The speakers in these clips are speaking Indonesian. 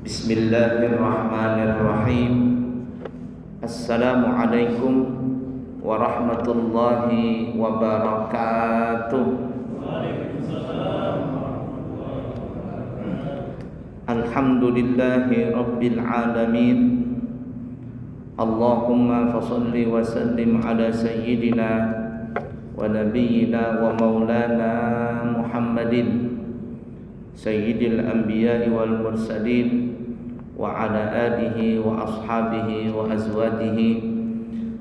Bismillahirrahmanirrahim. Assalamualaikum warahmatullahi wabarakatuh. Alhamdulillahi rabbil alamin. Allahumma fassalli wa sallim ala sayyidina wa nabiyyina wa maulana Muhammadin sayyidil anbiya'i wal mursalin wa ala alihi wa ashabihi wa azwajihi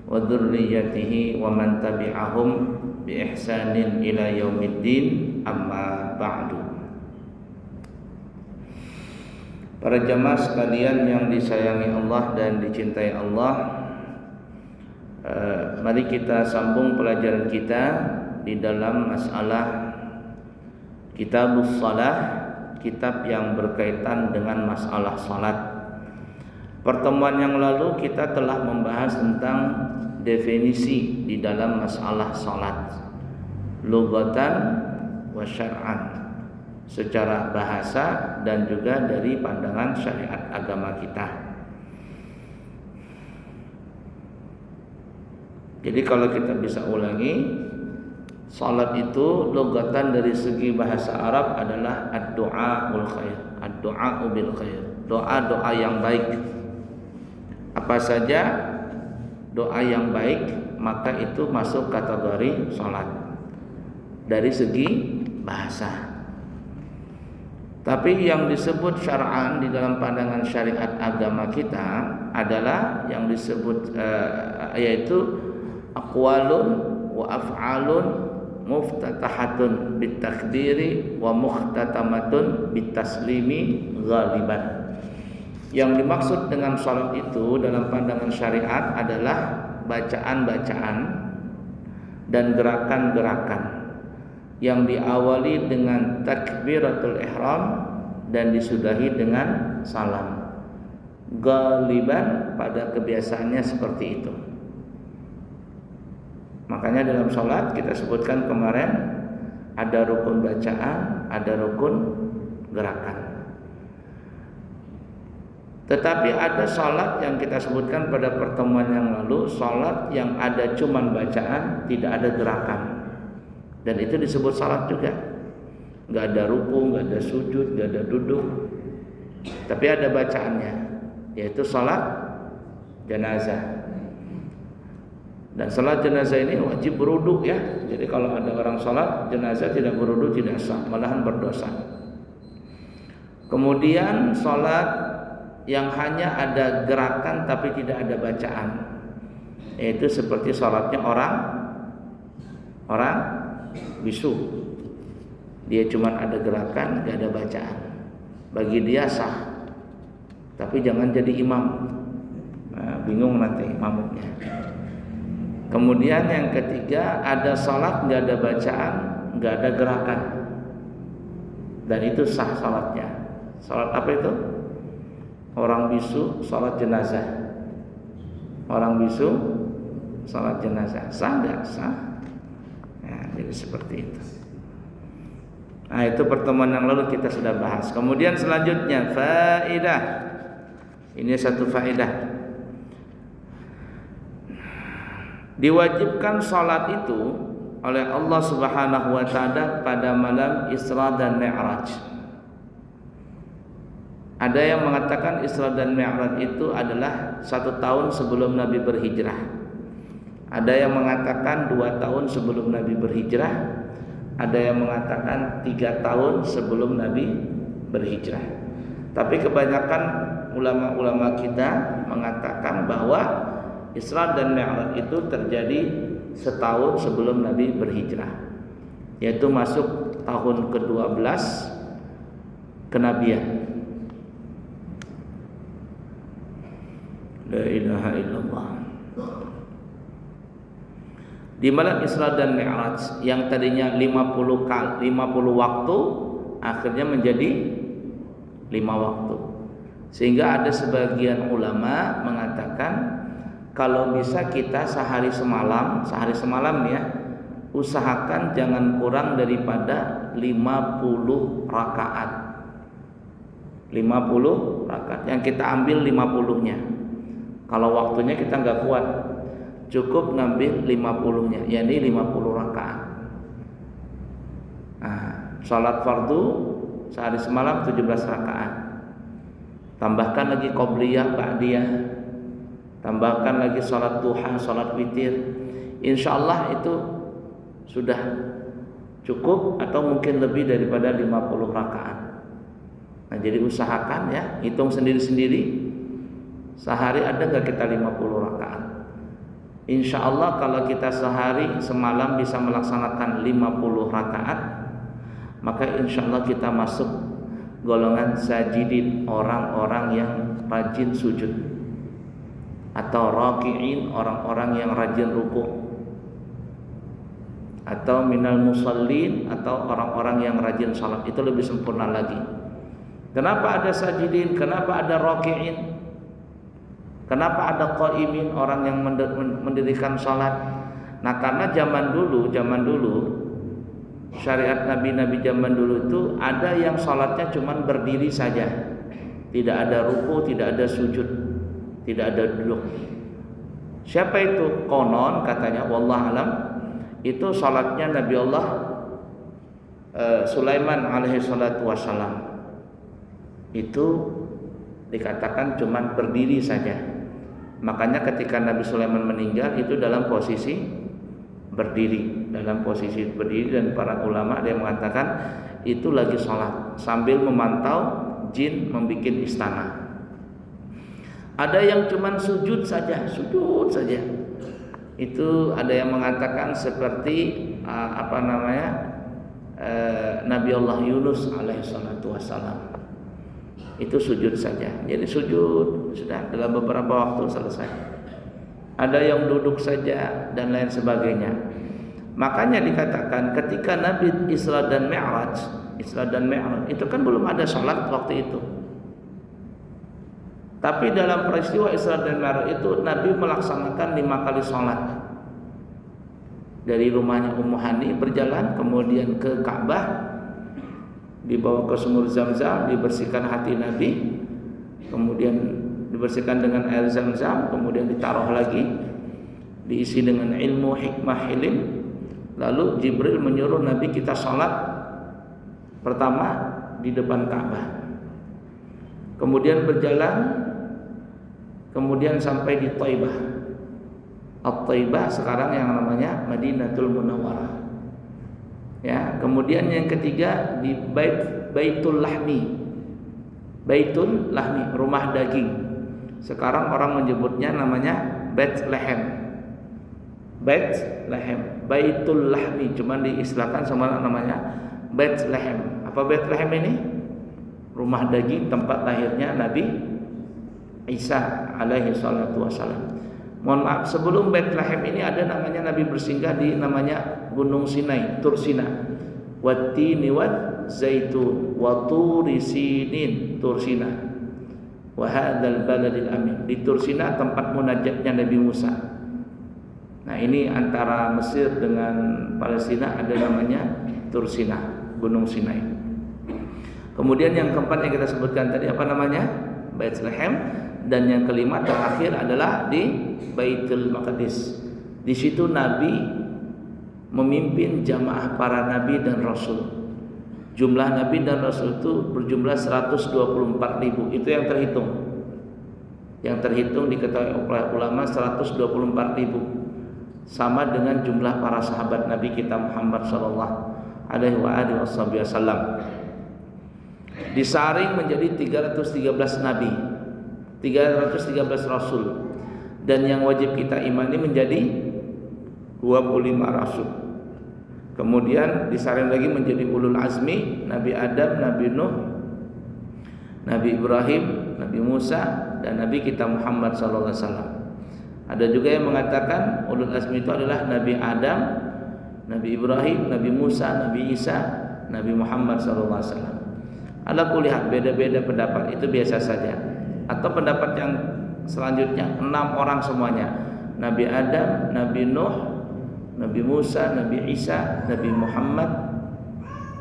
wa dhurriyyatihi wa man tabi'ahum bi ihsanin ila yaumiddin, amma ba'du. Para jamaah sekalian yang disayangi Allah dan dicintai Allah, mari kita sambung pelajaran kita di dalam masalah Kitabus Shalah, kitab yang berkaitan dengan masalah salat. Pertemuan yang lalu kita telah membahas tentang definisi di dalam masalah salat, lughatan wa syar'an, secara bahasa dan juga dari pandangan syariat agama kita. Jadi kalau kita bisa ulangi, salat itu lughatan dari segi bahasa Arab adalah ad-du'aul khair, ad-du'a'u bil khair, doa-doa yang baik. Apa saja doa yang baik, maka itu masuk kategori salat dari segi bahasa. Tapi yang disebut syar'an di dalam pandangan syariat agama kita adalah yang disebut yaitu aqwalun wa af'alun muftatahatun bitakdiri wa mukhtatamatun bitaslimi ghaliban. Yang dimaksud dengan salat itu dalam pandangan syariat adalah bacaan-bacaan dan gerakan-gerakan yang diawali dengan takbiratul ihram dan disudahi dengan salam. Ghaliban pada kebiasaannya seperti itu. Makanya dalam salat kita sebutkan kemarin ada rukun bacaan, ada rukun gerakan. Tetapi ada salat yang kita sebutkan pada pertemuan yang lalu, salat yang ada cuman bacaan, tidak ada gerakan. Dan itu disebut salat juga. Enggak ada ruku, enggak ada sujud, enggak ada duduk. Tapi ada bacaannya, yaitu salat jenazah. Dan salat jenazah ini wajib berwudu ya. Jadi kalau ada orang salat jenazah tidak berwudu tidak sah, malahan berdosa. Kemudian salat yang hanya ada gerakan tapi tidak ada bacaan, yaitu seperti salatnya orang bisu. Dia cuma ada gerakan, tidak ada bacaan. Bagi dia sah, tapi jangan jadi imam. Nah, bingung nanti makmumnya. Kemudian yang ketiga, ada salat nggak ada bacaan, nggak ada gerakan, dan itu sah salatnya. Salat apa itu? Orang bisu salat jenazah. Orang bisu salat jenazah. Sah nggak? Sah. Nah, jadi seperti itu. Nah, itu pertemuan yang lalu kita sudah bahas. Kemudian selanjutnya faedah. Ini satu faedah. Diwajibkan salat itu oleh Allah Subhanahu wa taala pada malam Isra dan Mi'raj. Ada yang mengatakan Isra dan Mi'raj itu adalah 1 tahun sebelum Nabi berhijrah. Ada yang mengatakan 2 tahun sebelum Nabi berhijrah. Ada yang mengatakan 3 tahun sebelum Nabi berhijrah. Tapi kebanyakan ulama-ulama kita mengatakan bahwa Isra dan Mi'raj itu terjadi setahun sebelum Nabi berhijrah, yaitu masuk tahun ke-12 kenabian. La ilaha illallah. Di malam Isra dan Mi'raj yang tadinya 50 waktu akhirnya menjadi 5 waktu. Sehingga ada sebagian ulama mengatakan kalau bisa kita sehari semalam ya, usahakan jangan kurang daripada 50 rakaat. 50 rakaat. Yang kita ambil 50-nya. Kalau waktunya kita nggak kuat, cukup ngambil 50-nya, yakni 50 rakaat. Nah, salat fardu sehari semalam 17 rakaat. Tambahkan lagi qobliyah, ba'diyah. Tambahkan lagi salat duha, salat witir. Insyaallah itu sudah cukup atau mungkin lebih daripada 50 rakaat. Nah, jadi usahakan ya, hitung sendiri-sendiri. Sehari ada nggak kita 50 rakaat? Insya Allah kalau kita sehari semalam bisa melaksanakan 50 rakaat, maka insya Allah kita masuk golongan sajidin, orang-orang yang rajin sujud, atau raki'in, orang-orang yang rajin ruku', atau minal musallin, atau orang-orang yang rajin salat. Itu lebih sempurna lagi. Kenapa ada sajidin? Kenapa ada raki'in? Kenapa ada qaimin, orang yang mendirikan salat? Nah, karena zaman dulu syariat nabi-nabi zaman dulu itu ada yang salatnya cuma berdiri saja, tidak ada ruku, tidak ada sujud, tidak ada duduk. Siapa itu? Konon katanya, wallah alam, itu salatnya Nabi Allah Sulaiman alaihi salatu wassalam. Itu dikatakan cuma berdiri saja. Makanya ketika Nabi Sulaiman meninggal itu dalam posisi berdiri, dan para ulama ada yang mengatakan itu lagi sholat sambil memantau jin membuat istana. Ada yang cuma sujud saja. Itu ada yang mengatakan seperti Nabi Allah Yunus alaihi salatu wassalam. Itu sujud saja. Jadi sujud sudah dalam beberapa waktu selesai. Ada yang duduk saja dan lain sebagainya. Makanya dikatakan ketika Nabi Isra dan Mi'raj itu kan belum ada sholat waktu itu. Tapi dalam peristiwa Isra dan Mi'raj itu Nabi melaksanakan 5 kali sholat. Dari rumahnya Ummu Hani berjalan kemudian ke Ka'bah, dibawa ke sumur Zam-Zam, dibersihkan hati Nabi, kemudian dibersihkan dengan air Zam-Zam, kemudian ditaruh lagi, diisi dengan ilmu, hikmah, hilim. Lalu Jibril menyuruh Nabi kita sholat pertama di depan Ka'bah, kemudian berjalan, kemudian sampai di Thaibah. At-Thaibah sekarang yang namanya Madinatul Munawwarah. Ya, kemudian yang ketiga di Baitul Lahmi, rumah daging. Sekarang orang menyebutnya namanya Bethlehem. Baitul Lahmi, cuman diistilahkan sama namanya Bethlehem. Apa Bethlehem ini? Rumah daging, tempat lahirnya Nabi Isa alaihi salatu wassalam. Mohon maaf, sebelum Bethlehem ini ada namanya Nabi bersinggah di namanya Gunung Sinai, Tur Sina. Wattini wad zaitun wa turi sinin, Tur Sina. Wa hadzal baladil amin. Di Tur Sina tempat munajatnya Nabi Musa. Nah, ini antara Mesir dengan Palestina ada namanya Tur Sina, Gunung Sinai. Kemudian yang keempat yang kita sebutkan tadi apa namanya? Bethlehem. Dan yang kelima terakhir adalah di Baitul Maqdis. Di situ Nabi memimpin jamaah para nabi dan rasul. Jumlah nabi dan rasul itu berjumlah 124.000. Itu yang terhitung. Yang terhitung diketahui oleh ulama 124.000. Sama dengan jumlah para sahabat Nabi kita Muhammad sallallahu alaihi wasallam. Disaring menjadi 313 nabi, 313 rasul, dan yang wajib kita imani menjadi 25 rasul. Kemudian disaring lagi menjadi ulul azmi, Nabi Adam, Nabi Nuh, Nabi Ibrahim, Nabi Musa, dan Nabi kita Muhammad sallallahu alaihi wasallam. Ada juga yang mengatakan ulul azmi itu adalah Nabi Adam, Nabi Ibrahim, Nabi Musa, Nabi Isa, Nabi Muhammad sallallahu alaihi wasallam. Ala kulli hal, beda-beda pendapat, itu biasa saja. Atau pendapat yang selanjutnya 6 orang semuanya, Nabi Adam, Nabi Nuh, Nabi Musa, Nabi Isa, Nabi Muhammad,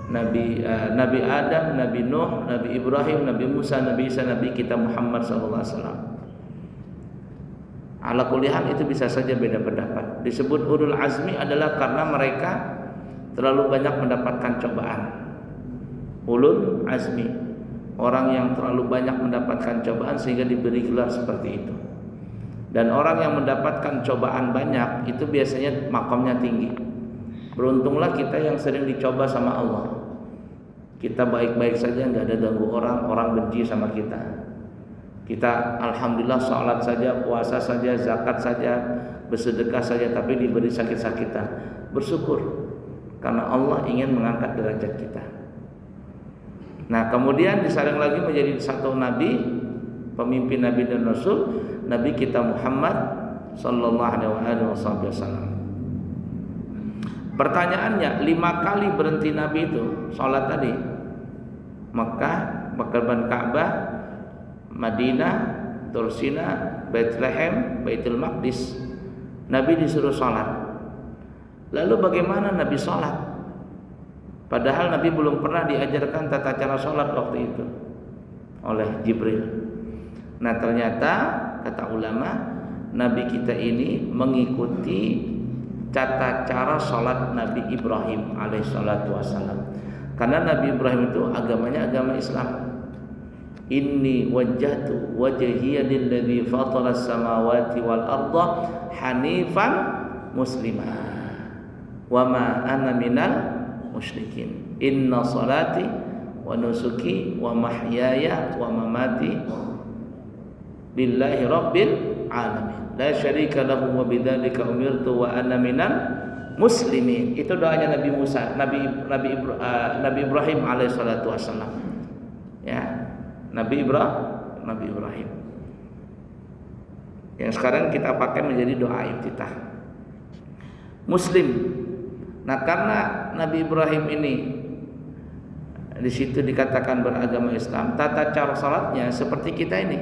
Nabi Adam, Nabi Nuh, Nabi Ibrahim, Nabi Musa, Nabi Isa, Nabi kita Muhammad sallallahu alaihi wasallam. Ala kulihan itu bisa saja beda pendapat. Disebut ulul azmi adalah karena mereka terlalu banyak mendapatkan cobaan. Ulul azmi, orang yang terlalu banyak mendapatkan cobaan sehingga diberi gelar seperti itu. Dan orang yang mendapatkan cobaan banyak itu biasanya makamnya tinggi. Beruntunglah kita yang sering dicoba sama Allah. Kita baik-baik saja, nggak ada ganggu orang, orang benci sama kita. Kita alhamdulillah sholat saja, puasa saja, zakat saja, bersedekah saja, tapi diberi sakit-sakitan. Bersyukur karena Allah ingin mengangkat derajat kita. Nah, kemudian disaring lagi menjadi satu nabi, pemimpin nabi dan rasul, Nabi kita Muhammad sallallahu alaihi wasallam. Pertanyaannya, 5 kali berhenti Nabi itu sholat tadi. Mekah, Mekah, Ka'bah, Madinah, Tursina, Bethlehem, Baitul Maqdis. Nabi disuruh sholat. Lalu bagaimana Nabi sholat? Padahal Nabi belum pernah diajarkan tata cara sholat waktu itu oleh Jibril. Nah, ternyata kata ulama, Nabi kita ini mengikuti tata cara sholat Nabi Ibrahim alaihissalatu wassalam. Karena Nabi Ibrahim itu agamanya agama Islam. Inni wajjahtu wajhiya lilladzi fatara as-samawati wal arda hanifan muslimah wa ma ana minal musyrikin. Inna salati wa nusuki wa mahyaya wa mamati lillahi rabbil alamin. La syarika lahu wa bidzalika umirtu wa ana minal muslimin. Itu doanya Nabi Musa, Nabi Ibrahim alaihissalatu wassalam. Ya. Nabi Ibrahim. Yang sekarang kita pakai menjadi doa iftitah. Muslim. Nah, karena Nabi Ibrahim ini di situ dikatakan beragama Islam, tata cara salatnya seperti kita ini.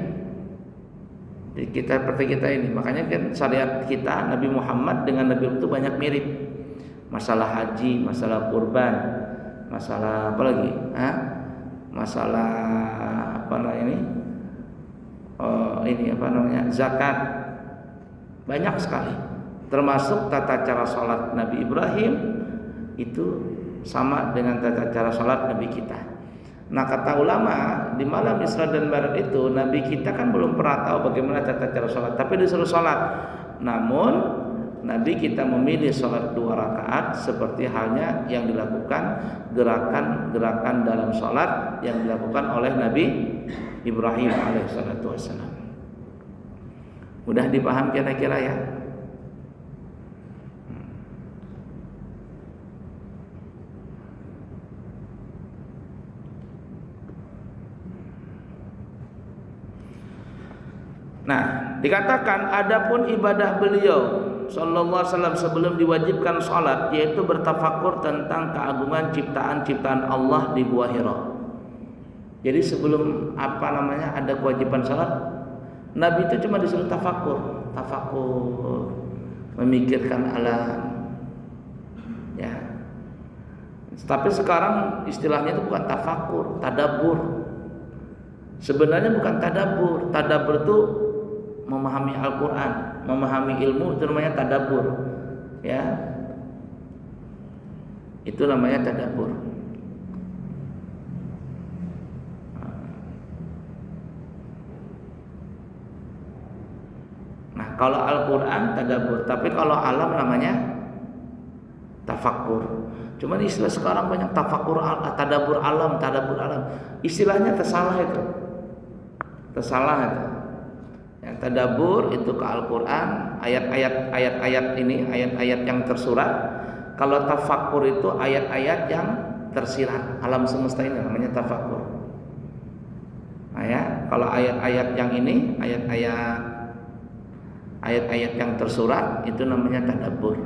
Seperti kita ini. Makanya kan syariat kita Nabi Muhammad dengan Nabi itu banyak mirip. Masalah haji, masalah kurban, masalah apa lagi? Masalah apa namanya ini? Zakat. Banyak sekali. Termasuk tata cara salat Nabi Ibrahim itu sama dengan tata cara salat Nabi kita. Nah, kata ulama, di malam Isra dan Mi'raj itu Nabi kita kan belum pernah tahu bagaimana tata cara salat, tapi disuruh salat. Namun Nabi kita memilih salat 2 rakaat seperti halnya yang dilakukan gerakan-gerakan dalam salat yang dilakukan oleh Nabi Ibrahim alaihissalatu wassalam. Mudah dipaham kira-kira ya? Nah, dikatakan adapun ibadah beliau sallallahu alaihi wasallam sebelum diwajibkan salat yaitu bertafakur tentang keagungan ciptaan-ciptaan Allah di Gua Hira. Jadi sebelum ada kewajiban salat, Nabi itu cuma disuruh tafakur, memikirkan alam. Ya. Tapi sekarang istilahnya itu bukan tafakur, tadabbur. Sebenarnya bukan tadabbur. Tadabbur itu memahami Al-Quran, memahami ilmu, itu namanya tadabbur. Ya, itu namanya tadabbur. Nah, kalau Al-Quran tadabbur, tapi kalau alam namanya tafakkur. Cuman istilah sekarang banyak tadabbur alam. Istilahnya tersalah itu. Yang tadabbur itu ke Al-Quran, ayat-ayat ini, ayat-ayat yang tersurat. Kalau tafakkur itu ayat-ayat yang tersirat. Alam semesta ini namanya tafakkur. Nah, ya, kalau ayat-ayat yang ini, ayat-ayat yang tersurat itu namanya tadabbur.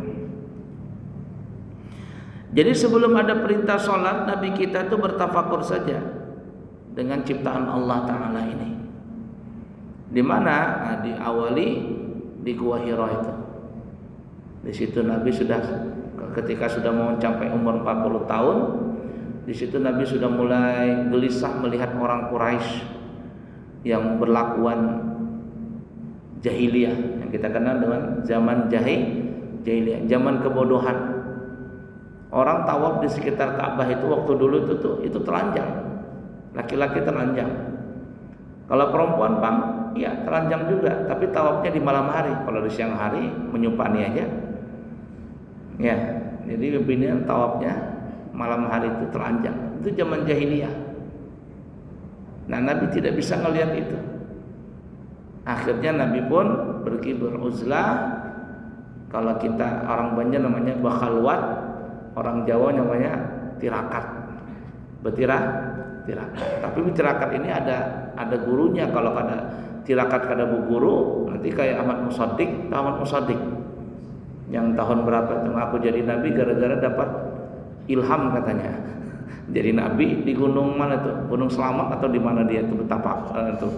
Jadi sebelum ada perintah sholat, Nabi kita itu bertafakur saja dengan ciptaan Allah Ta'ala ini. Di mana? Nah, diawali di Gua Hira itu. Di situ Nabi ketika sudah mau mencapai umur 40 tahun, Di situ Nabi sudah mulai gelisah melihat orang Quraisy yang berlakuan jahiliyah, yang kita kenal dengan zaman jahiliyah, zaman kebodohan. Orang tawaf di sekitar Ka'bah itu waktu dulu itu telanjang. Laki-laki telanjang. Kalau perempuan Bang, ya telanjang juga, tapi tawafnya di malam hari. Kalau di siang hari menyumpani aja. Ya, jadi pimpinan tawafnya malam hari itu telanjang. Itu zaman jahiliyah. Nah, Nabi tidak bisa ngelihat itu. Akhirnya Nabi pun pergi beruzlah. Kalau kita orang Banjar namanya bakhalwat, orang Jawa namanya tirakat. Tirakat. Tapi tirakat ini ada gurunya. Kalau ada tirakat kada bu guru, nanti kayak Ahmad Musaddiq. Yang tahun berapa itu aku jadi nabi gara-gara dapat ilham katanya. Jadi nabi di gunung mana tuh? Gunung Selamat atau di mana dia itu betapa itu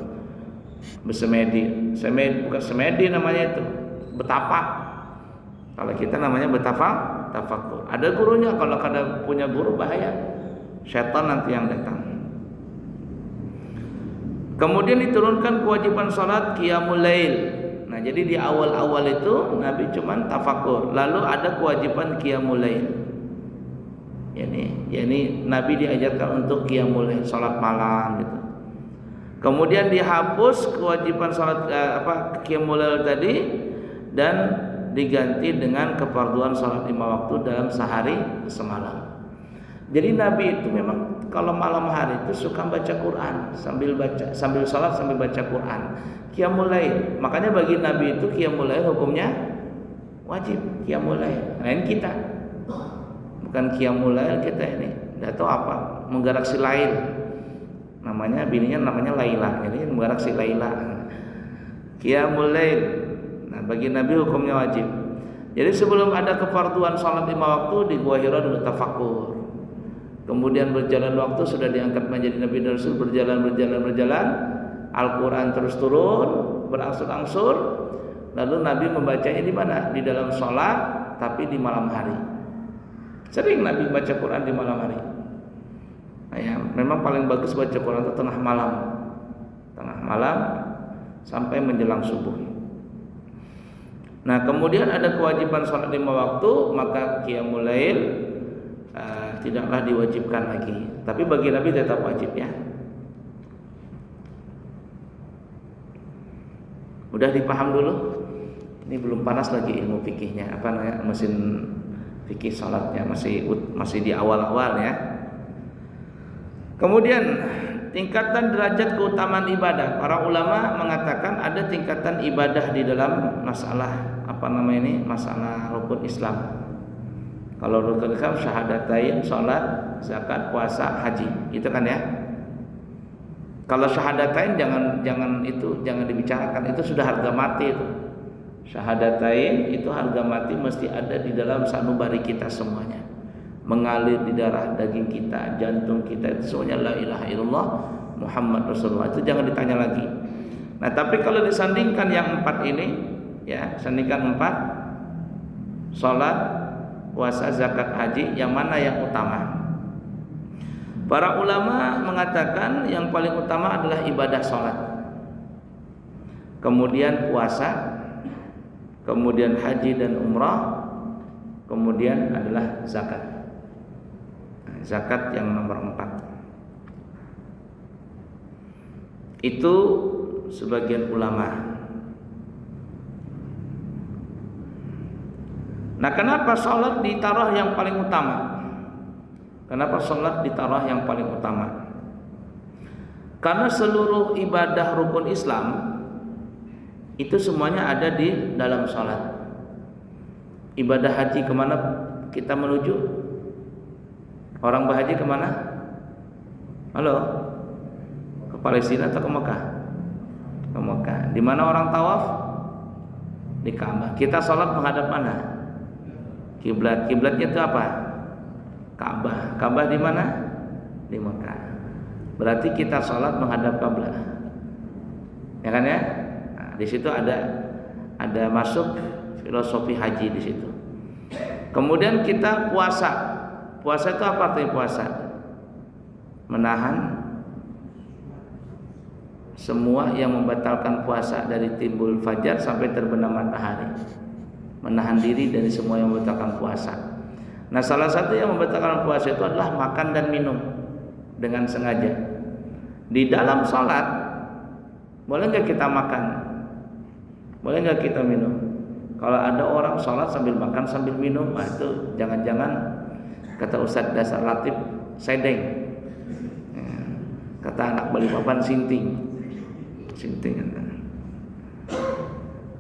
Besemedi. Bukan Semedi namanya itu. Betapa. Kalau kita namanya tafakur. Ada gurunya, kalau kada punya guru bahaya. Setan nanti yang datang. Kemudian diturunkan kewajiban salat qiyamul lail. Nah, jadi di awal-awal itu Nabi cuman tafakur. Lalu ada kewajiban qiyamul lail. Yani Nabi diajarkan untuk qiyamul lail, salat malam gitu. Kemudian dihapus kewajiban salat qiyamul lail tadi dan diganti dengan kefarduan salat 5 waktu dalam sehari semalam. Jadi Nabi itu memang kalau malam hari itu suka baca Quran, sambil salat sambil baca Quran. Qiyamul lail. Makanya bagi Nabi itu qiyamul lail hukumnya wajib, qiyamul lail. Lain kita. Bukan qiyamul lail kita ini. Enggak tahu apa, menggarak si lail. Namanya bininya namanya Laila. Jadi menggarak si Laila. Qiyamul lail. Nah, bagi Nabi hukumnya wajib. Jadi sebelum ada kefarduan salat 5 waktu di Gua Hira dulu tafakur. Kemudian berjalan waktu sudah diangkat menjadi Nabi dan Rasul, berjalan. Al-Quran terus turun berangsur-angsur. Lalu Nabi membacanya di mana? Di dalam sholat, tapi di malam hari. Sering Nabi baca Quran di malam hari. Nah, ya, memang paling bagus baca Quran itu tengah malam sampai menjelang subuh. Nah, kemudian ada kewajiban sholat 5 waktu, maka qiyamul lail tidaklah diwajibkan lagi. Tapi bagi Nabi tetap wajib ya. Udah dipaham dulu? Ini belum panas lagi ilmu fikihnya. Apa namanya? Mesin fikih salatnya masih di awal-awal ya. Kemudian tingkatan derajat keutamaan ibadah. Para ulama mengatakan ada tingkatan ibadah di dalam masalah masalah rukun Islam. Kalau rukun Islam syahadatain, salat, zakat, puasa, haji, itu kan ya. Kalau syahadatain jangan dibicarakan, itu sudah harga mati itu. Syahadatain itu harga mati mesti ada di dalam sanubari kita semuanya. Mengalir di darah daging kita, jantung kita, itu semuanya la ilaha illallah Muhammad Rasulullah. Itu jangan ditanya lagi. Nah, tapi kalau disandingkan yang 4 ini, ya, sandingkan 4, salat, puasa, zakat, haji, yang mana yang utama? Para ulama mengatakan yang paling utama adalah ibadah salat, kemudian puasa, kemudian haji dan umrah, kemudian adalah zakat. Zakat yang nomor 4. Itu sebagian ulama. Nah, kenapa sholat ditaruh yang paling utama? Kenapa sholat ditaruh yang paling utama? Karena seluruh ibadah rukun Islam itu semuanya ada di dalam sholat. Ibadah haji kemana kita menuju? Orang berhaji kemana? Halo? Ke Palestina atau ke Mekah? Ke Mekah. Di mana orang tawaf? Di Ka'bah. Kita sholat menghadap mana? Kiblatnya itu apa? Ka'bah. Ka'bah di mana? Di Mekah. Berarti kita sholat menghadap Ka'bah. Ya kan ya? Nah, di situ ada masuk filosofi haji di situ. Kemudian kita puasa. Puasa itu apa artinya puasa? menahan semua yang membatalkan puasa dari timbul fajar sampai terbenam matahari. Menahan diri dari semua yang membatalkan puasa. Nah, salah satu yang membatalkan puasa itu adalah makan dan minum dengan sengaja. Di dalam sholat, boleh nggak kita makan? Boleh nggak kita minum? Kalau ada orang sholat sambil makan sambil minum, itu jangan-jangan kata Ustadz Dasar Latif sedeng. Kata anak Balikpapan sinting.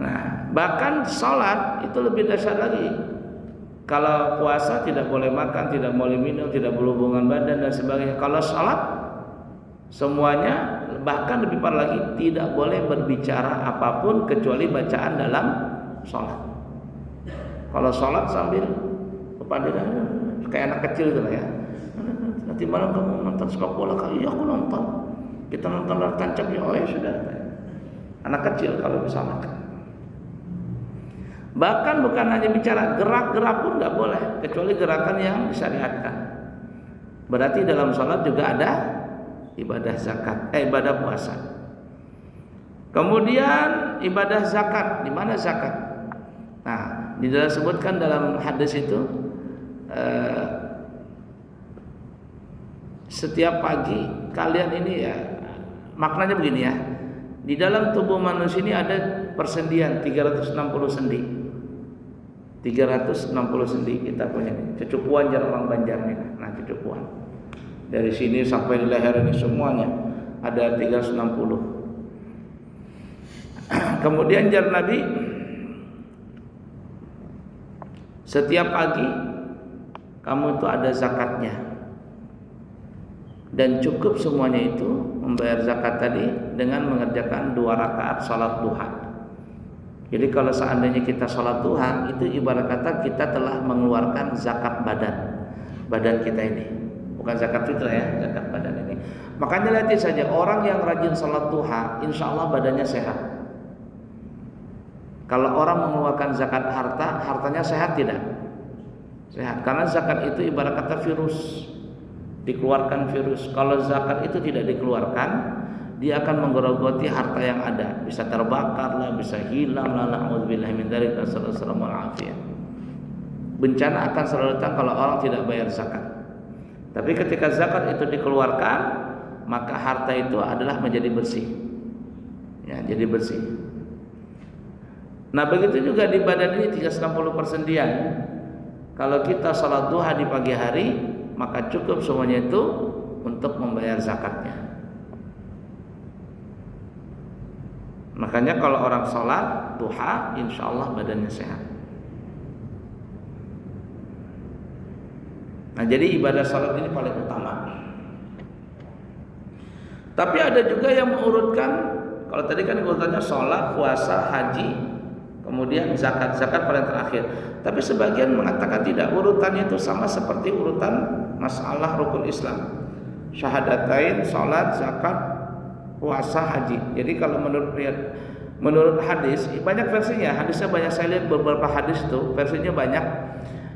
Nah, bahkan sholat itu lebih dahsyat lagi. Kalau puasa tidak boleh makan, tidak boleh minum, tidak boleh hubungan badan dan sebagainya. Kalau sholat semuanya, bahkan lebih parah lagi, tidak boleh berbicara apapun kecuali bacaan dalam sholat. Kalau sholat sambil kepada kayak anak kecil gitu lah ya. Nanti malam kamu nonton sepak bola kali? Iya aku nonton. Kita nonton layar tancap ya. Oh ya sudah. Anak kecil kalau bisa makan. Bahkan bukan hanya bicara, gerak-gerak pun nggak boleh kecuali gerakan yang disyariatkan. Berarti dalam sholat juga ada ibadah zakat, ibadah puasa. Kemudian ibadah zakat, di mana zakat? Nah, disebutkan dalam hadis itu setiap pagi kalian ini ya, maknanya begini ya. Di dalam tubuh manusia ini ada persendian 360 sendi. 360 sendi kita punya. Cucupuan jar orang Banjar nih. Nah, cucupuan. Dari sini sampai di leher ini semuanya ada 360. Kemudian jar Nabi, setiap pagi kamu itu ada zakatnya. Dan cukup semuanya itu membayar zakat tadi dengan mengerjakan 2 rakaat salat duha. Jadi kalau seandainya kita salat duha, itu ibarat kata kita telah mengeluarkan zakat badan kita ini. Bukan zakat fitrah ya, zakat badan ini. Makanya lihat saja orang yang rajin salat duha, insya Allah badannya sehat. Kalau orang mengeluarkan zakat harta, hartanya sehat tidak? Sehat. Karena zakat itu ibarat kata virus. Dikeluarkan virus. Kalau zakat itu tidak dikeluarkan, dia akan menggerogoti harta yang ada, bisa terbakar lah, bisa hilang lah, na'udzubillahi min dzalik, nasallallahu alaihi. Bencana akan selalu datang kalau orang tidak bayar zakat. Tapi ketika zakat itu dikeluarkan, maka harta itu adalah menjadi bersih. Ya, jadi bersih. Nah, begitu juga di badan ini 360 persendian. Kalau kita salat duha di pagi hari, maka cukup semuanya itu untuk membayar zakatnya. Makanya kalau orang sholat duha, insya Allah badannya sehat. Nah, jadi ibadah sholat ini paling utama. Tapi ada juga yang mengurutkan, kalau tadi kan urutannya sholat, puasa, haji, kemudian zakat. Zakat paling terakhir. Tapi sebagian mengatakan tidak, urutannya itu sama seperti urutan masalah rukun Islam. Syahadatain, sholat, zakat, puasa, haji. Jadi kalau menurut hadis, banyak versinya. Hadisnya banyak, saya lihat beberapa hadis itu versinya banyak.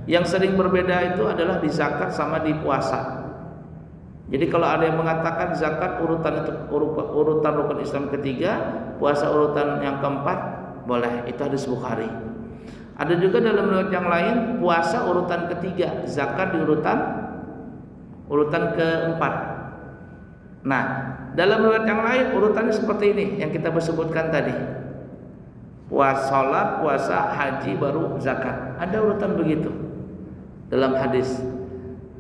Yang sering berbeda itu adalah di zakat sama di puasa. Jadi kalau ada yang mengatakan zakat urutan rukun Islam ketiga, puasa urutan yang keempat, boleh. Itu hadis Bukhari. Ada juga dalam riwayat yang lain, puasa urutan ketiga, zakat di urutan keempat. Nah, dalam riwayat yang lain urutannya seperti ini yang kita sebutkan tadi. Salat, puasa, haji, baru zakat. Ada urutan begitu dalam hadis.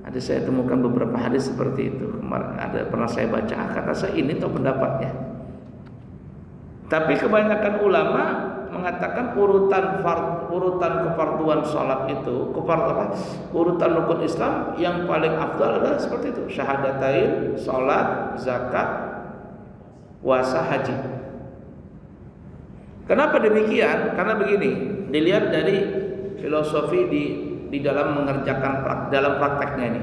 Ada saya temukan beberapa hadis seperti itu. Kemarin pernah saya baca, kata saya ini tuh pendapatnya. Tapi kebanyakan ulama mengatakan urutan kefarduan salat itu, urutan rukun Islam yang paling afdal adalah seperti itu: syahadatain, salat, zakat, puasa, haji. Kenapa demikian? Karena begini, dilihat dari filosofi di dalam mengerjakan dalam prakteknya ini.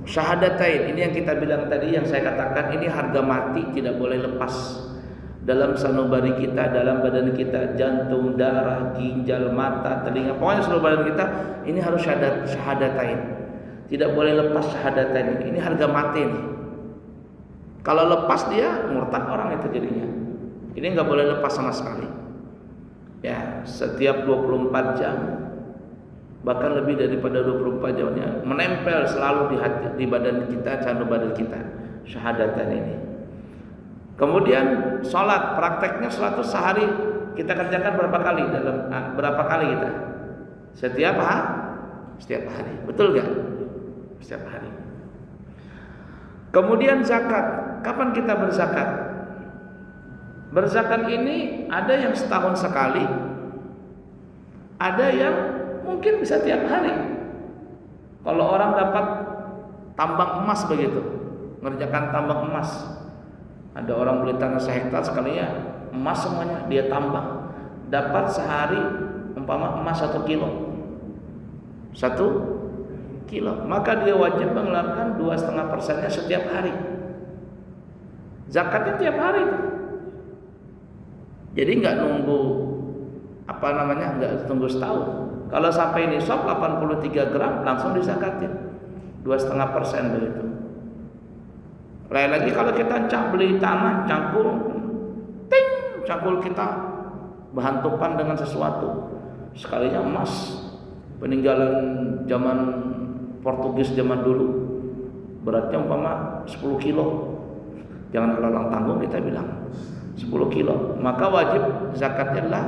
Syahadatain ini yang kita bilang tadi, yang saya katakan ini harga mati, tidak boleh lepas dalam sanubari kita, dalam badan kita, jantung, darah, ginjal, mata, telinga, pokoknya seluruh badan kita ini harus syahadatain. Tidak boleh lepas syahadatain ini. Ini harga mati nih. Kalau lepas dia murtad orang itu jadinya. Ini nggak boleh lepas sama sekali. Ya, setiap 24 jam, bahkan lebih daripada 24 jamnya, menempel selalu di hati, di badan kita, candu badan kita, syahadatan ini. Kemudian sholat, prakteknya sholat itu sehari kita kerjakan berapa kali berapa kali kita? Setiap hari, betul gak? Setiap hari. Kemudian zakat, kapan kita berzakat? Berzakat ini ada yang setahun sekali, ada yang mungkin bisa tiap hari. Kalau orang dapat tambang emas begitu, mengerjakan tambang emas, ada orang beli tanah sehektar sekalinya emas semuanya dia tambang, dapat sehari umpama emas 1 kilo, 1 kilo, maka dia wajib mengeluarkan 2,5%-nya setiap hari. Zakatnya tiap hari itu. Jadi nggak nunggu nggak tunggu setahun. Kalau sampai nisab 83 gram langsung dizakatin 2,5% begitu. Lain lagi kalau kita beli tanah cangkul kita bahan topan dengan sesuatu, sekalinya emas peninggalan zaman Portugis zaman dulu, beratnya umpama 10 kilo, jangan lalang tanggung kita bilang 10 kilo, maka wajib zakatnya adalah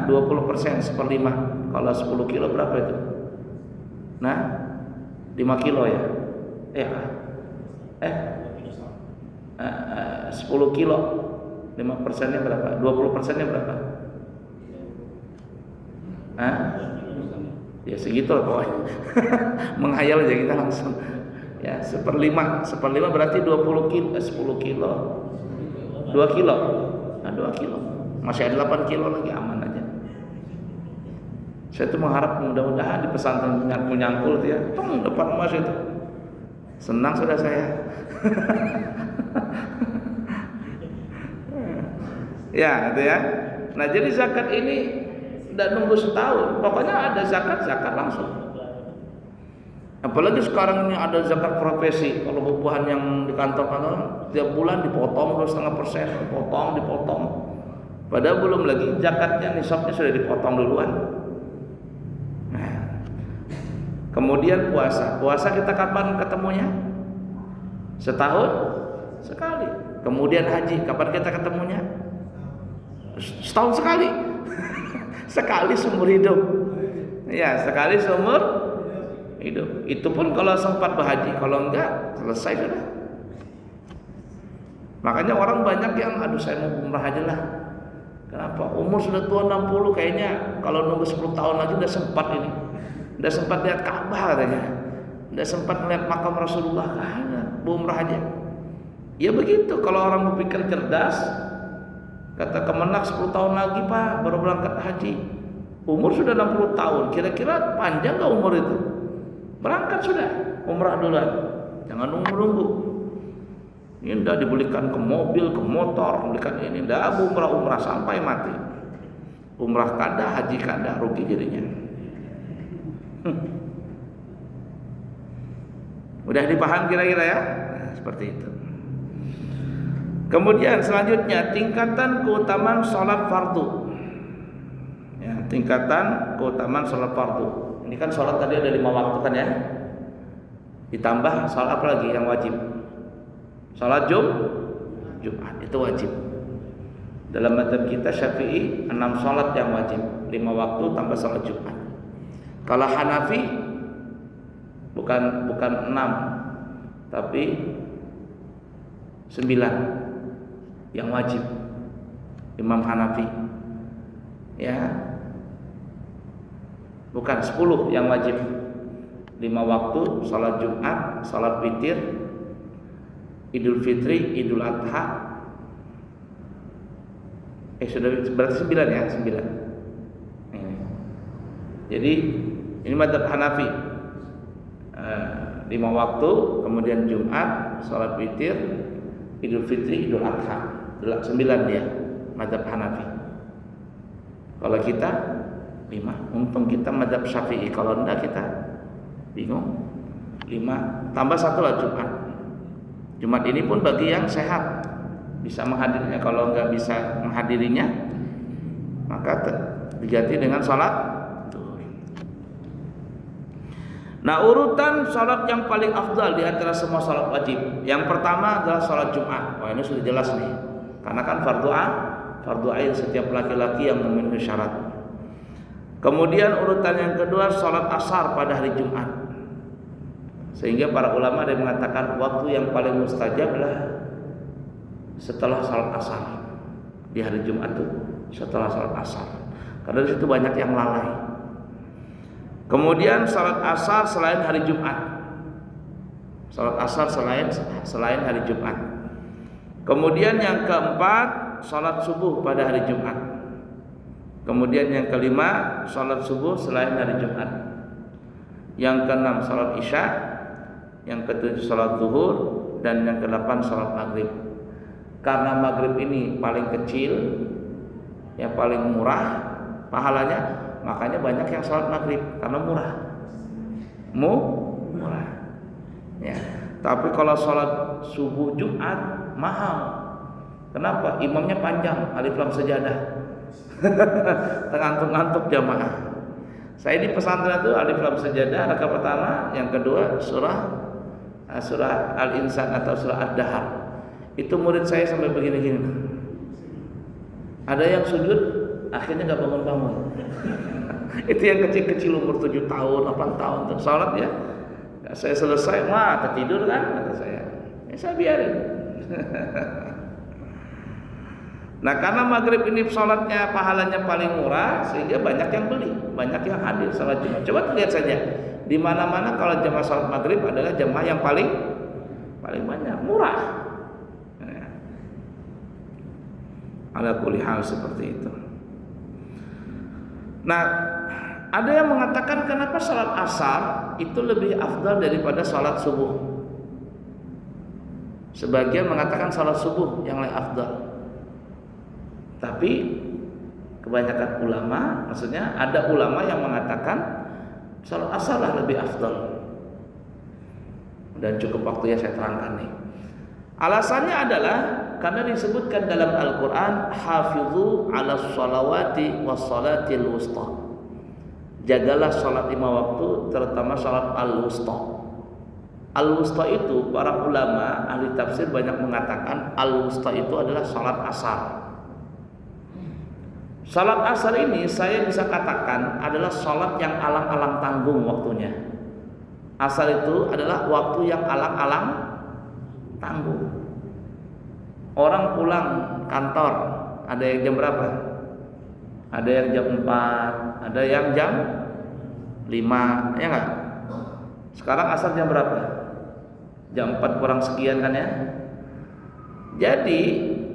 20%, 1/5. Kalau 10 kilo berapa itu? 5 kilo ya? 10 kilo 5%-nya berapa? 20%-nya berapa? Ya segitu lah pokoknya. Menghayal aja kita langsung. Ya, 1/5 berarti 20 kilo, 10 kilo 2 kilo. 2 kilo. Masih ada 8 kilo lagi, aman aja. Saya tuh mengharap mudah-mudahan di pesantren nyangkul tuh ya, depan emas itu. Senang sudah saya. Ya, itu ya. Nah, jadi zakat ini tidak nunggu setahun. Pokoknya ada zakat langsung. Apalagi sekarang ini ada zakat profesi. Kalau bubuhan yang di kantor-kantor tiap bulan dipotong 2,5%, dipotong. Padahal belum lagi zakatnya, nisabnya sudah dipotong duluan. Nah, kemudian puasa kita kapan ketemunya? Setahun sekali. Kemudian haji, kapan kita ketemunya? Setahun sekali. Sekali seumur hidup. Ya, sekali seumur hidup. Itu pun kalau sempat berhaji, kalau enggak selesai sudah. Makanya orang banyak yang saya mau umrah aja lah. Kenapa? Umur sudah tua 60, kayaknya kalau nunggu 10 tahun lagi udah sempat ini. Udah sempat lihat Ka'bah katanya. Udah sempat melihat makam Rasulullah. Umrah aja. Ya begitu, kalau orang berpikir cerdas, kata Kemenak 10 tahun lagi Pak baru berangkat haji. Umur sudah 60 tahun, kira-kira panjang gak umur itu? Berangkat sudah, umrah duluan. Jangan nunggu-nunggu. Ini udah dibelikan ke mobil, ke motor, belikan ini, udah umrah sampai mati. Umrah kada, haji kada, rugi jadinya. Udah dipaham kira-kira ya? Nah, seperti itu. Kemudian selanjutnya tingkatan keutamaan sholat fardu. Ya, tingkatan keutamaan sholat fardu. Ini kan sholat tadi ada 5 waktu kan ya. Ditambah sholat apa lagi yang wajib? Sholat Jumat itu wajib. Dalam mazhab kita Syafi'i 6 sholat yang wajib, 5 waktu tambah sholat Jumat. Kalau Hanafi bukan 6 tapi 9 yang wajib. Imam Hanafi ya, bukan 10 yang wajib. 5 waktu, sholat Jumat, sholat witir, Idul Fitri, Idul Adha. Sudah berarti 9 ya, 9. Jadi ini mazhab Hanafi. 5 waktu, kemudian Jumat, sholat witir, Idul Fitri, Idul Adha. 9 ya, mazhab Hanafi. Kalau kita 5. Untung kita mazhab Syafi'i. Kalau enggak kita Bingung? 5 tambah 1 lah Jumat. Jumat ini pun bagi yang sehat bisa menghadirinya. Kalau nggak bisa menghadirinya, maka diganti dengan sholat zuhur. Nah, urutan sholat yang paling afdal di antara semua sholat wajib, yang pertama adalah sholat Jumat. Wah, ini sudah jelas nih, karena kan fardu ain setiap laki-laki yang memenuhi syarat. Kemudian urutan yang kedua sholat asar pada hari Jumat, sehingga para ulama ada yang mengatakan waktu yang paling mustajab adalah setelah sholat asar di hari Jumat itu, setelah sholat asar, karena di situ banyak yang lalai. Kemudian sholat asar selain hari Jumat, sholat asar selain hari Jumat. Kemudian yang keempat sholat subuh pada hari Jumat. Kemudian yang kelima sholat subuh selain hari Jumat. Yang keenam sholat isya. Yang ketujuh sholat zuhur. Dan yang kedelapan sholat maghrib. Karena maghrib ini paling kecil, yang paling murah pahalanya, makanya banyak yang sholat maghrib karena murah. Murah. Ya. Tapi kalau sholat subuh Jumat mahal. Kenapa? Imamnya panjang, alif lam sajadah. Ngantuk-ngantuk jamaah. Saya di pesantren itu alif lam sajadah rakaat pertama, yang kedua surah Al-Insan atau surah Ad-Dahr. Itu murid saya sampai begini-gini. Ada yang sujud akhirnya nggak bangun-bangun. Itu yang kecil-kecil umur 7 tahun, 8 tahun untuk sholat ya. Saya selesai, wah ketidur kan, kata saya. Ya saya biarin. Nah, karena maghrib ini sholatnya pahalanya paling murah, sehingga banyak yang beli, banyak yang hadir sholat Jumat. Coba lihat saja, di mana-mana kalau jamaah sholat maghrib adalah jamaah yang paling banyak, murah. Ala kulli hal seperti itu. Nah, ada yang mengatakan kenapa salat asar itu lebih afdal daripada salat subuh. Sebagian mengatakan salat subuh yang lebih afdal. Tapi kebanyakan ulama, maksudnya ada ulama yang mengatakan salat asar lah lebih afdal. Dan cukup waktu ya saya terangkan nih. Alasannya adalah karena disebutkan dalam Al-Quran, hafizu ala sholawati was salatil wusta. Jagalah sholat 5 waktu, terutama sholat al-wusta. Al-wusta itu para ulama ahli tafsir banyak mengatakan al-wusta itu adalah sholat asar. Sholat asar ini saya bisa katakan adalah sholat yang alang-alang tanggung waktunya. Asar itu adalah waktu yang alang-alang tanggung. Orang pulang kantor, ada yang jam berapa? Ada yang jam 4, ada yang jam 5, ya enggak? Sekarang asar jam berapa? Jam 4 kurang sekian kan ya? Jadi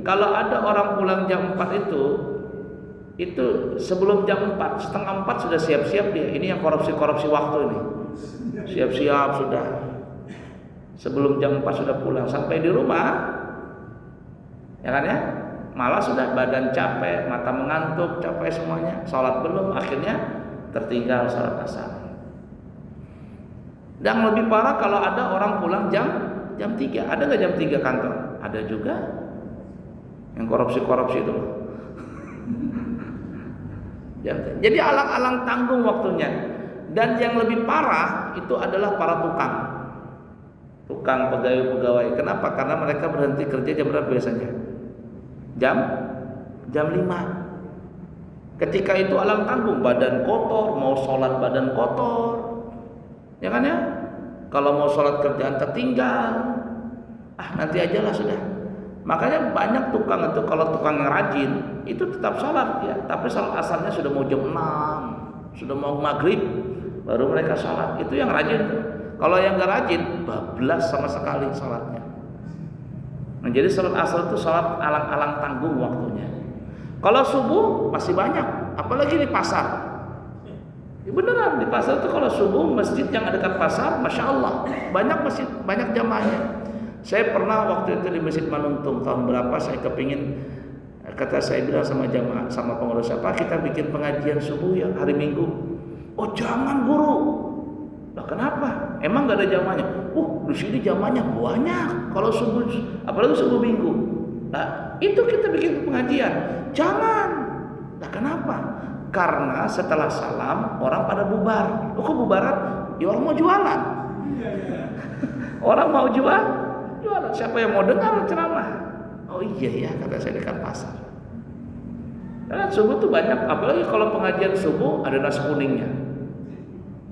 kalau ada orang pulang jam 4 itu sebelum jam 4, setengah 4 sudah siap-siap dia. Ini yang korupsi waktu ini. Siap-siap sudah. Sebelum jam 4 sudah pulang, sampai di rumah, ya kan ya, malah sudah badan capek, mata mengantuk, capek semuanya, sholat belum, akhirnya tertinggal sholat asar. Dan lebih parah kalau ada orang pulang jam 3. Ada nggak jam 3 kantor? Ada juga yang korupsi itu. Jadi alang-alang tanggung waktunya. Dan yang lebih parah itu adalah para tukang pegawai-pegawai. Kenapa? Karena mereka berhenti kerja jam berapa biasanya? Jam 5. Ketika itu alang tanggung, badan kotor, mau sholat badan kotor, ya kan ya? Kalau mau sholat kerjaan tertinggal, nanti aja lah sudah. Makanya banyak tukang itu, kalau tukang yang rajin itu tetap sholat ya, tapi sholat asarnya sudah mau jam 6, sudah mau maghrib, baru mereka sholat. Itu yang rajin tuh. Kalau yang gak rajin, bablas sama sekali sholatnya. Nah, jadi sholat asar itu sholat alang-alang tanggung waktunya. Kalau subuh masih banyak, apalagi di pasar. Ya beneran, di pasar itu kalau subuh masjid yang dekat pasar, masya Allah banyak masjid, banyak jamaahnya. Saya pernah waktu itu di Masjid Manuntung tahun berapa, saya kepingin, kata saya bilang sama jamaah, sama pengurus, apa kita bikin pengajian subuh ya hari Minggu. Oh jangan guru, Lah kenapa? Emang nggak ada jamannya? Di sini jamannya banyak. Kalau subuh, apalagi subuh minggu. Nah, itu kita bikin pengajian. Jangan. Nah kenapa? Karena setelah salam orang pada bubar. Kok bubaran? Ya orang mau jualan. Orang mau jualan. Siapa yang mau dengar ceramah? Oh iya ya, kata saya dekat pasar. Karena subuh tuh banyak, apalagi kalau pengajian subuh ada nasi kuningnya.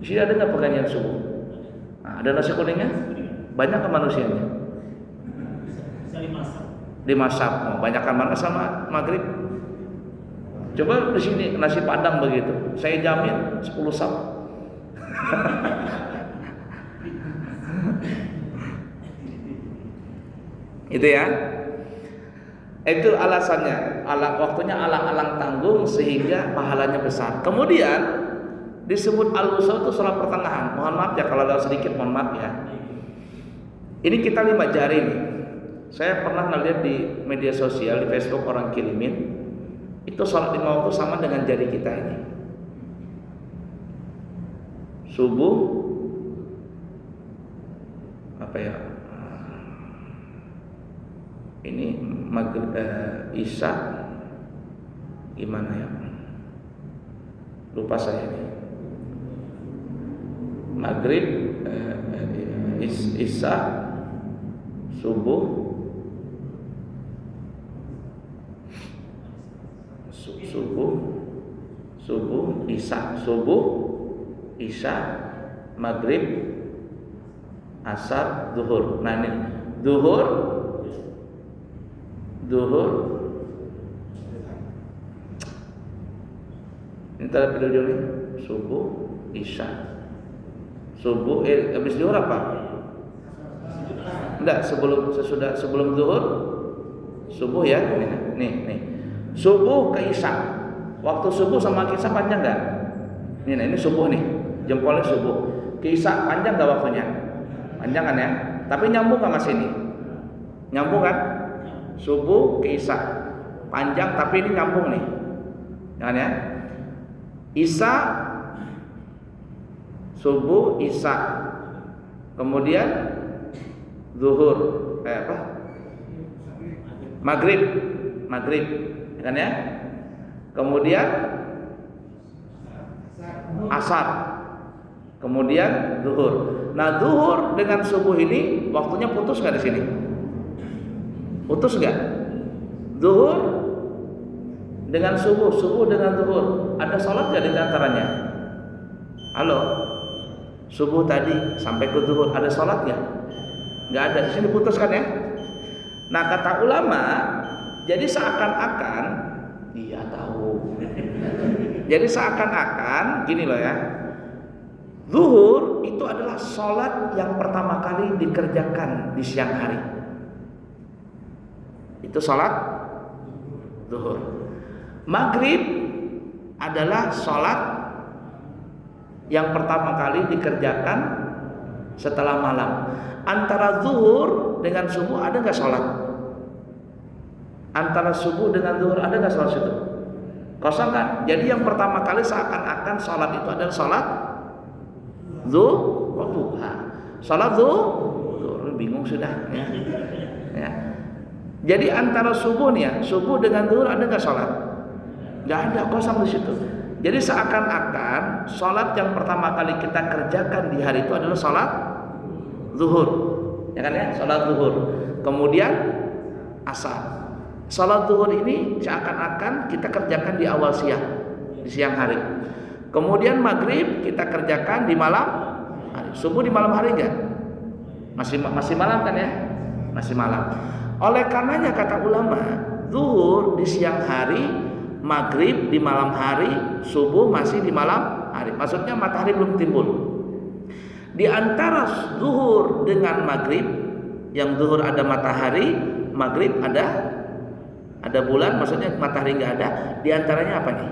Di sini ada nggak pengajian subuh? Nah, ada nasi kuningnya? Banyak ke manusianya? Bisa Dimasak. Banyakkan mana sama maghrib? Coba di sini nasi padang begitu, saya jamin 10 sap. Itu ya. Itu alasannya, waktunya alang-alang tanggung sehingga pahalanya besar. Kemudian disebut al-wusta itu sholat pertengahan. Mohon maaf ya kalau ada sedikit, mohon maaf ya. Ini kita 5 jari nih. Saya pernah ngeliat di media sosial, di Facebook orang kirimin, itu sholat 5 waktu sama dengan jari kita ini. Subuh, apa ya? Ini maghrib, isya, gimana ya? Lupa saya ini. Maghrib, isya, subuh, isya, maghrib, asar, zuhur. Nah ini zuhur. Ini tadi video ini subuh, isya, subuh. Habis zuhur apa? Enggak, sebelum zuhur, subuh ya. Nih. Subuh ke isya. Waktu subuh sama ke isya panjang enggak? Ini subuh nih. Jempolnya subuh. Ke isya panjang enggak waktunya? Panjang kan ya? Tapi nyambung enggak Mas ini? Nyambung kan? Subuh ke isya panjang tapi ini nyambung nih, jangan ya? Isya, subuh, isya, kemudian zuhur, maghrib, kan ya? Kemudian asar, kemudian zuhur. Nah zuhur dengan subuh ini waktunya putus nggak di sini? Putus nggak? Zuhur dengan subuh dengan zuhur. Ada sholat nggak di antaranya? Halo, subuh tadi sampai ke zuhur ada sholat nggak? Nggak ada. Di sini putus kan ya? Nah kata ulama, jadi seakan-akan dia tahu. Jadi seakan-akan gini loh ya. Zuhur itu adalah sholat yang pertama kali dikerjakan di siang hari. Itu sholat zuhur. Maghrib adalah sholat yang pertama kali dikerjakan setelah malam. Antara zuhur dengan subuh ada nggak sholat? Antara subuh dengan zuhur ada nggak sholat situ? Kosong kan? Jadi yang pertama kali seakan-akan sholat itu adalah sholat duha. Sholat zuhur, bingung sudah ya. Jadi antara subuh nih ya, subuh dengan zuhur ada nggak sholat? Nggak ada, kosong di situ. Jadi seakan-akan sholat yang pertama kali kita kerjakan di hari itu adalah sholat zuhur, ya kan ya? Sholat zuhur. Kemudian asar. Sholat zuhur ini seakan-akan kita kerjakan di awal siang, di siang hari. Kemudian maghrib kita kerjakan di malam hari. Subuh di malam hari enggak? Masih malam kan ya? Masih malam. Oleh karenanya kata ulama, zuhur di siang hari, maghrib di malam hari, subuh masih di malam hari. Maksudnya matahari belum timbul. Di antara zuhur dengan maghrib, yang zuhur ada matahari, maghrib ada bulan, maksudnya matahari nggak ada. Di antaranya apa nih?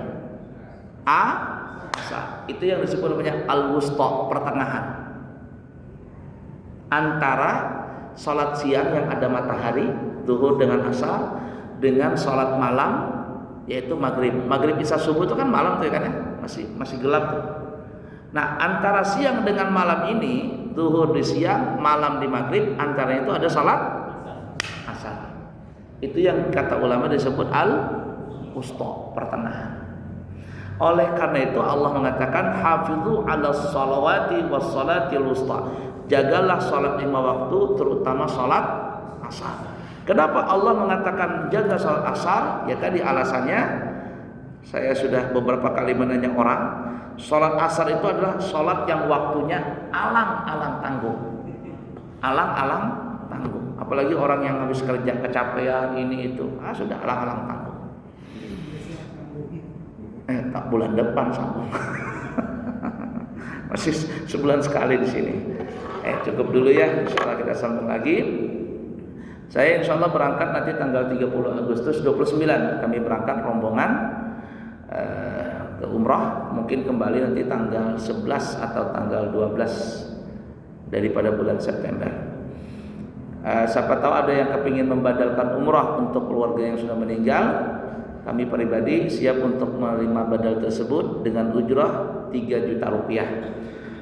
Asar. Itu yang disebut namanya al-wusta, pertengahan antara sholat siang yang ada matahari, zuhur dengan asar, dengan sholat malam yaitu maghrib. Maghrib isya subuh itu kan malam tuh ya kan ya, masih gelap tuh. Nah, antara siang dengan malam ini, zuhur di siang, malam di maghrib, antara itu ada salat asar. Itu yang kata ulama disebut al-wusta, pertengahan. Oleh karena itu Allah mengatakan hafizu 'alas salawati was salatil wusta. Jagalah salat 5 waktu, terutama salat asar. Kenapa Allah mengatakan jaga salat asar? Ya tadi alasannya, saya sudah beberapa kali menanya orang, salat asar itu adalah salat yang waktunya alang-alang tanggung. Alang-alang tanggung. Apalagi orang yang habis kerja kecapean ini itu, sudah alang-alang tanggung. Tak bulan depan sambung. Masih sebulan sekali di sini. Cukup dulu ya, insyaallah kita sambung lagi. Saya insyaallah berangkat nanti tanggal 30 Agustus 29 kami berangkat rombongan ke umrah, mungkin kembali nanti tanggal 11 atau tanggal 12 daripada bulan September. Siapa tahu ada yang kepingin membadalkan umrah untuk keluarga yang sudah meninggal. Kami pribadi siap untuk menerima badal tersebut dengan ujrah 3 juta rupiah.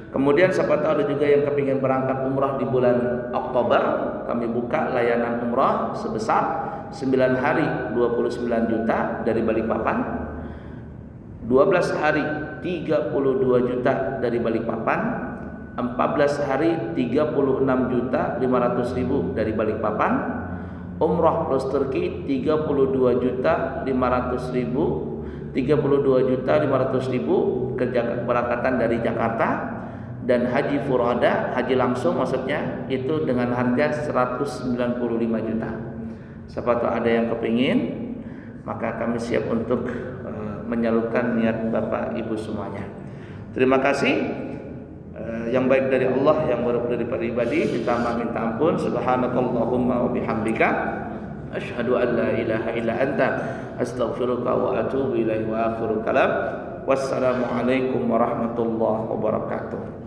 Kemudian siapa tahu ada juga yang kepingin berangkat umrah di bulan Oktober, kami buka layanan umrah sebesar 9 hari 29 juta dari Balikpapan, 12 hari 32 juta dari Balikpapan, 14 hari 36 juta 500 ribu dari Balikpapan, umrah plus Turki 32 juta 500 ribu, 32 juta 500 ribu keberangkatan dari Jakarta, dan haji furada, haji langsung maksudnya itu dengan harga 195 juta. Siapa tahu ada yang kepingin, maka kami siap untuk menyalurkan niat Bapak Ibu semuanya. Terima kasih. Yang baik dari Allah, yang buruk dari pribadi kita minta ampun. Subhanakallahumma wa bihamdika asyhadu an la ilaha illa anta astaghfiruka wa atubu ilaihi wa akhiru kalam. Wassalamualaikum warahmatullahi wabarakatuh.